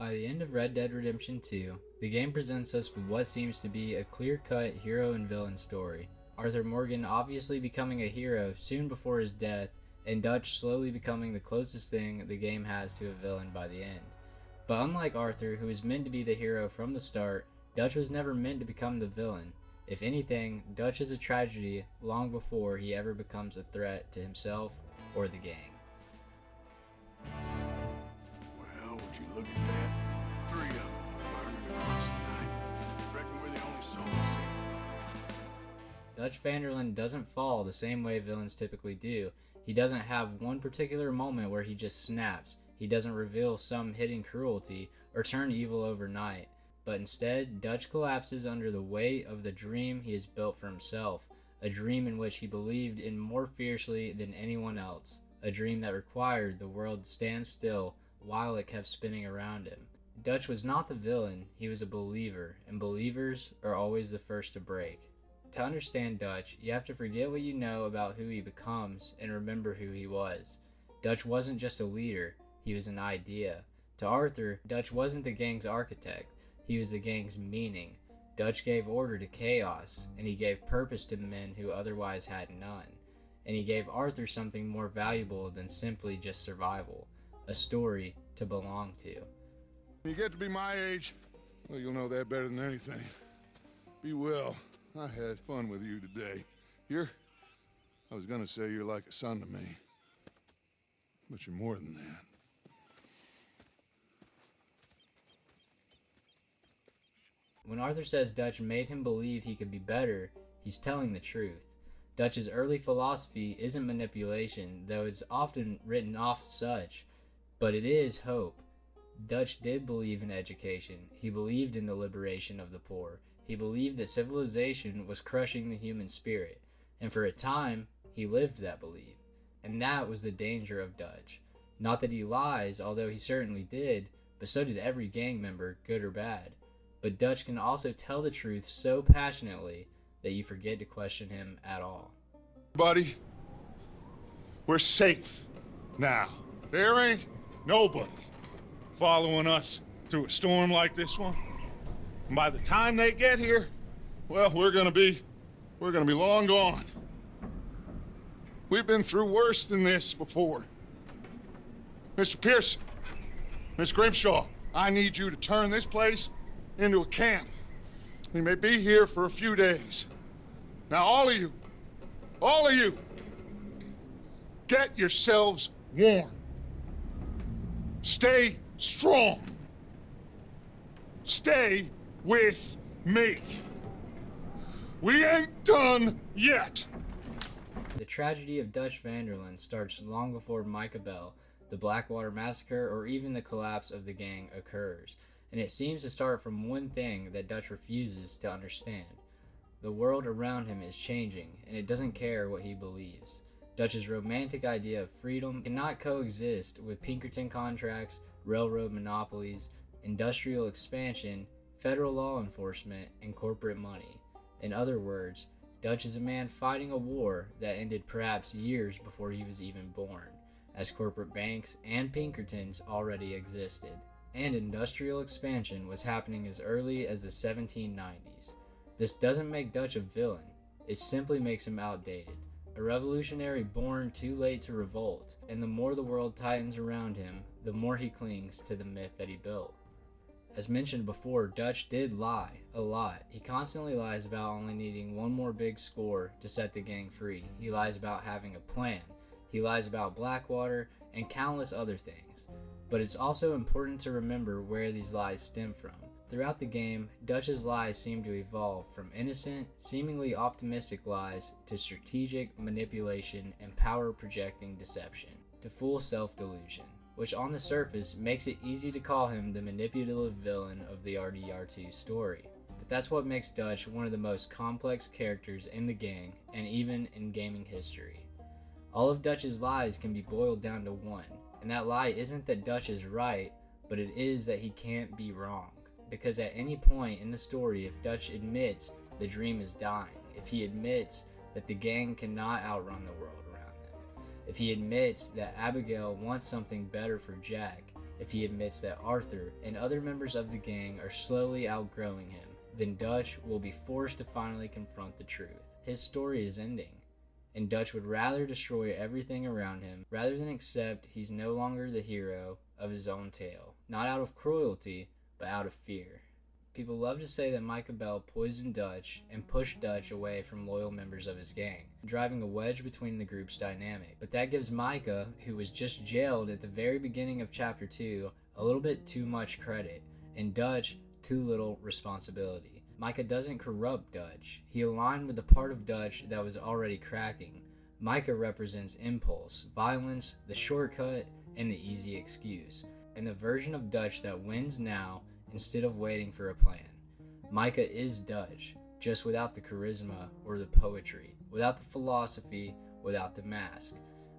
By the end of Red Dead Redemption 2, the game presents us with what seems to be a clear-cut hero and villain story. Arthur Morgan obviously becoming a hero soon before his death, and Dutch slowly becoming the closest thing the game has to a villain by the end. But unlike Arthur, who was meant to be the hero from the start, Dutch was never meant to become the villain. If anything, Dutch is a tragedy long before he ever becomes a threat to himself or the gang. Well, would you look at that? 3 of them burning across the night. Reckon we're the only souls safe. Dutch Van Der Linde doesn't fall the same way villains typically do. He doesn't have one particular moment where he just snaps. He doesn't reveal some hidden cruelty or turn evil overnight. But instead, Dutch collapses under the weight of the dream he has built for himself, a dream in which he believed in more fiercely than anyone else, a dream that required the world to stand still while it kept spinning around him. Dutch was not the villain, he was a believer, and believers are always the first to break. To understand Dutch, you have to forget what you know about who he becomes and remember who he was. Dutch wasn't just a leader, he was an idea. To Arthur, Dutch wasn't the gang's architect. He was the gang's meaning. Dutch gave order to chaos, and he gave purpose to men who otherwise had none. And he gave Arthur something more valuable than simply just survival, a story to belong to. When you get to be my age, well, you'll know that better than anything. Be well. I had fun with you today. I was gonna say you're like a son to me, but you're more than that. When Arthur says Dutch made him believe he could be better, he's telling the truth. Dutch's early philosophy isn't manipulation, though it's often written off as such, but it is hope. Dutch did believe in education. He believed in the liberation of the poor. He believed that civilization was crushing the human spirit, and for a time, he lived that belief. And that was the danger of Dutch. Not that he lies, although he certainly did, but so did every gang member, good or bad. But Dutch can also tell the truth so passionately that you forget to question him at all. Buddy, we're safe now. There ain't nobody following us through a storm like this one. And by the time they get here, well, we're gonna be long gone. We've been through worse than this before. Mr. Pearson, Miss Grimshaw, I need you to turn this place into a camp. We may be here for a few days. Now, all of you, get yourselves warm. Stay strong. Stay with me. We ain't done yet. The tragedy of Dutch Van Der Linde starts long before Micah, the Blackwater Massacre, or even the collapse of the gang occurs. And it seems to start from one thing that Dutch refuses to understand. The world around him is changing, and it doesn't care what he believes. Dutch's romantic idea of freedom cannot coexist with Pinkerton contracts, railroad monopolies, industrial expansion, federal law enforcement, and corporate money. In other words, Dutch is a man fighting a war that ended perhaps years before he was even born, as corporate banks and Pinkertons already existed. And industrial expansion was happening as early as the 1790s. This doesn't make Dutch a villain, it simply makes him outdated, a revolutionary born too late to revolt, and the more the world tightens around him, the more he clings to the myth that he built. As mentioned before, Dutch did lie, a lot. He constantly lies about only needing one more big score to set the gang free. He lies about having a plan. He lies about Blackwater and countless other things. But it's also important to remember where these lies stem from. Throughout the game, Dutch's lies seem to evolve from innocent, seemingly optimistic lies to strategic manipulation and power-projecting deception, to full self-delusion, which on the surface makes it easy to call him the manipulative villain of the RDR2 story. But that's what makes Dutch one of the most complex characters in the gang and even in gaming history. All of Dutch's lies can be boiled down to one, and that lie isn't that Dutch is right, but it is that he can't be wrong. Because at any point in the story, if Dutch admits the dream is dying, if he admits that the gang cannot outrun the world around them, if he admits that Abigail wants something better for Jack, if he admits that Arthur and other members of the gang are slowly outgrowing him, then Dutch will be forced to finally confront the truth. His story is ending, and Dutch would rather destroy everything around him rather than accept he's no longer the hero of his own tale, not out of cruelty, but out of fear. People love to say that Micah Bell poisoned Dutch and pushed Dutch away from loyal members of his gang, driving a wedge between the group's dynamic. But that gives Micah, who was just jailed at the very beginning of Chapter 2, a little bit too much credit, and Dutch too little responsibility. Micah doesn't corrupt Dutch. He aligned with the part of Dutch that was already cracking. Micah represents impulse, violence, the shortcut, and the easy excuse, and the version of Dutch that wins now instead of waiting for a plan. Micah is Dutch, just without the charisma or the poetry, without the philosophy, without the mask.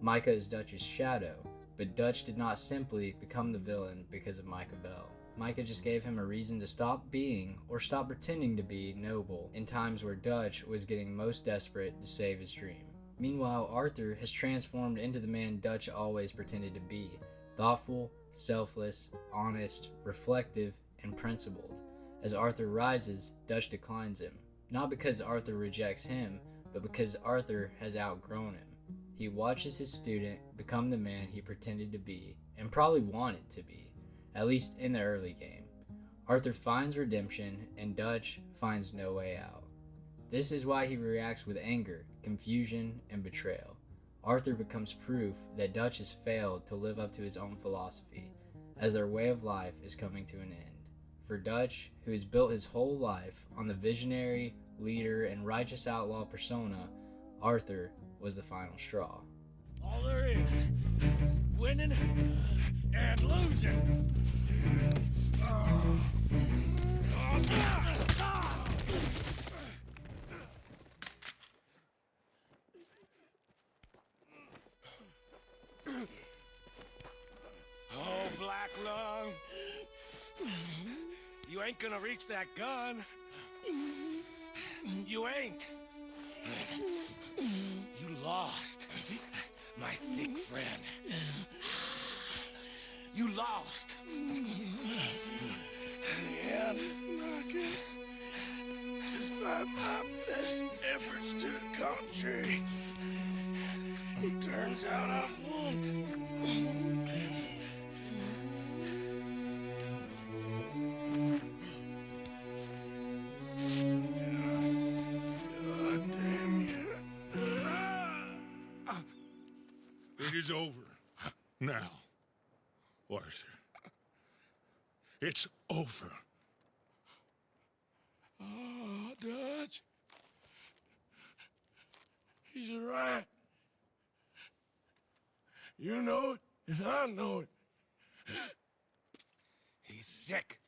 Micah is Dutch's shadow, but Dutch did not simply become the villain because of Micah Bell. Micah just gave him a reason to stop being, or stop pretending to be, noble in times where Dutch was getting most desperate to save his dream. Meanwhile, Arthur has transformed into the man Dutch always pretended to be, thoughtful, selfless, honest, reflective, and principled. As Arthur rises, Dutch declines him, not because Arthur rejects him, but because Arthur has outgrown him. He watches his student become the man he pretended to be, and probably wanted to be, at least in the early game. Arthur finds redemption, and Dutch finds no way out. This is why he reacts with anger, confusion, and betrayal. Arthur becomes proof that Dutch has failed to live up to his own philosophy, as their way of life is coming to an end. For Dutch, who has built his whole life on the visionary, leader, and righteous outlaw persona, Arthur was the final straw. All there is, winning and losing. Oh, Black Lung. You ain't gonna reach that gun. You ain't. You lost, my sick friend. You lost. Yeah, Micah. Despite my best efforts to the contrary, it turns out I've won. God damn you. It is over now, Arthur. It's over. Oh, Dutch. He's right. You know it, and I know it. He's sick.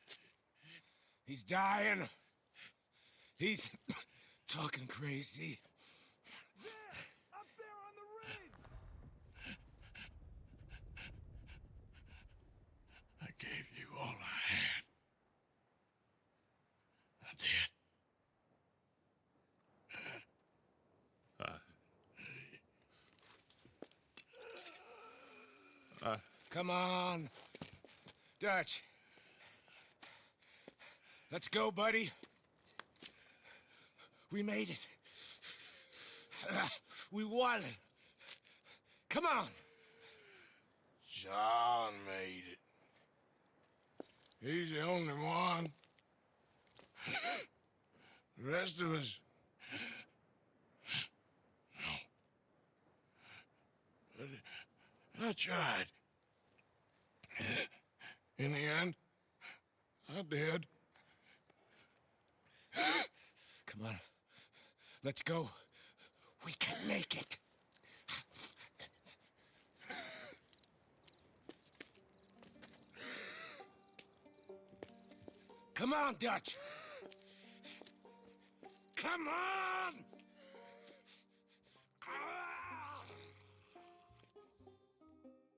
He's dying. He's talking crazy. Up there on the ridge. I gave you all I had. I did. Come on, Dutch. Let's go, buddy. We made it. We won. Come on. John made it. He's the only one. The rest of us... No. But I tried. In the end, I did. Come on. Let's go. We can make it. Come on, Dutch. Come on!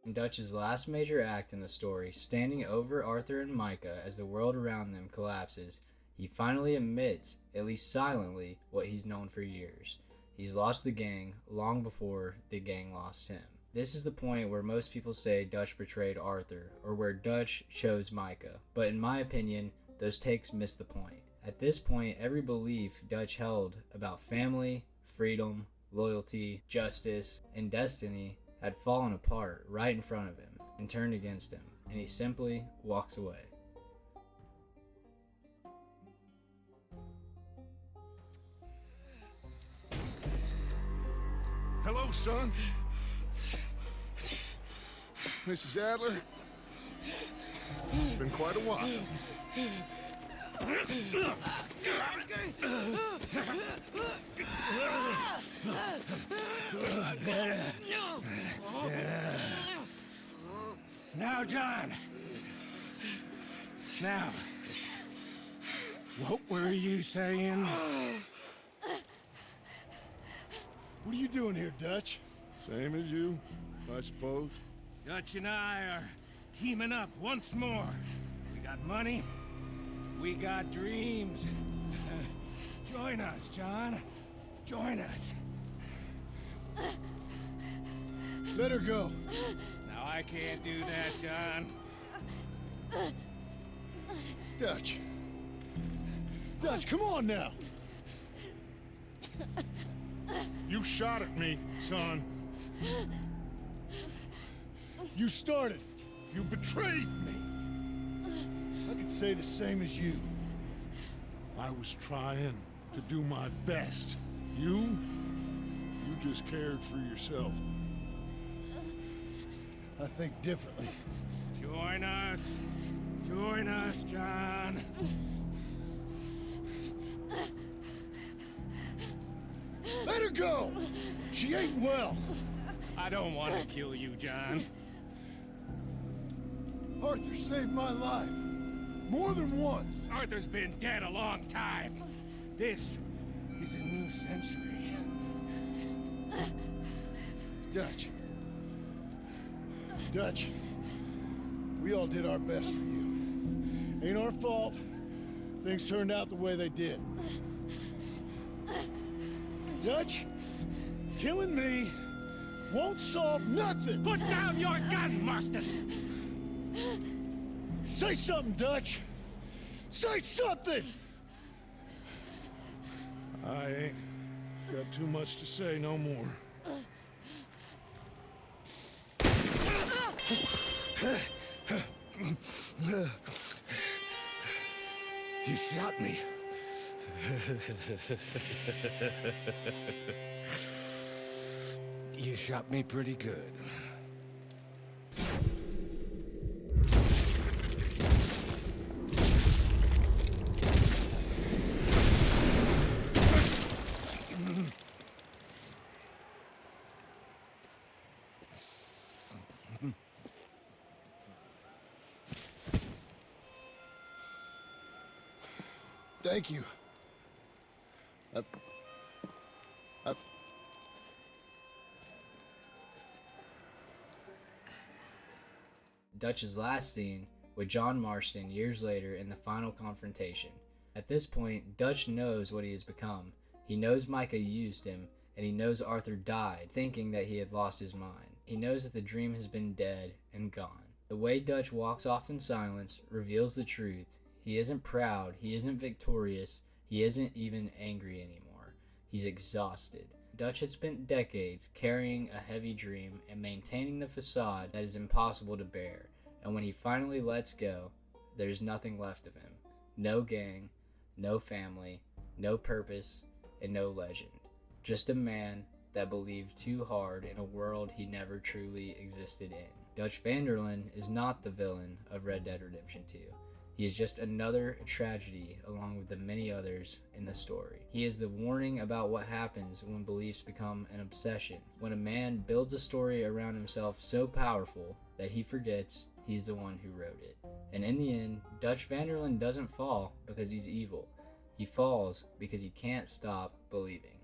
In Dutch's last major act in the story, standing over Arthur and Micah as the world around them collapses, he finally admits, at least silently, what he's known for years. He's lost the gang long before the gang lost him. This is the point where most people say Dutch betrayed Arthur, or where Dutch chose Micah, but in my opinion, those takes miss the point. At this point, every belief Dutch held about family, freedom, loyalty, justice, and destiny had fallen apart right in front of him and turned against him, and he simply walks away. Hello, son. Mrs. Adler. It's been quite a while. Now, John. Now. What were you saying? What are you doing here, Dutch? Same as you, I suppose. Dutch and I are teaming up once more. We got money. We got dreams. Join us, John. Join us. Let her go. Now, I can't do that, John. Dutch. Dutch, come on now. You shot at me, son. You started. You betrayed me. I could say the same as you. I was trying to do my best. You just cared for yourself. I think differently. Join us. Join us, John. Let her go! She ain't well. I don't want to kill you, John. Arthur saved my life. More than once. Arthur's been dead a long time. This is a new century. Dutch. Dutch. We all did our best for you. Ain't our fault. Things turned out the way they did. Dutch, killing me won't solve nothing. Put down your gun, Marston! Say something, Dutch. Say something! I ain't got too much to say no more. You shot me. You shot me pretty good. Thank you. Dutch's last scene with John Marston years later in the final confrontation. At this point, Dutch knows what he has become. He knows Micah used him, and he knows Arthur died, thinking that he had lost his mind. He knows that the dream has been dead and gone. The way Dutch walks off in silence reveals the truth. He isn't proud, he isn't victorious, he isn't even angry anymore. He's exhausted. Dutch had spent decades carrying a heavy dream and maintaining the facade that is impossible to bear, and when he finally lets go, there's nothing left of him. No gang, no family, no purpose, and no legend. Just a man that believed too hard in a world he never truly existed in. Dutch Van Der Linde is not the villain of Red Dead Redemption 2. He is just another tragedy along with the many others in the story. He is the warning about what happens when beliefs become an obsession. When a man builds a story around himself so powerful that he forgets he's the one who wrote it. And in the end, Dutch Van Der Linde doesn't fall because he's evil. He falls because he can't stop believing.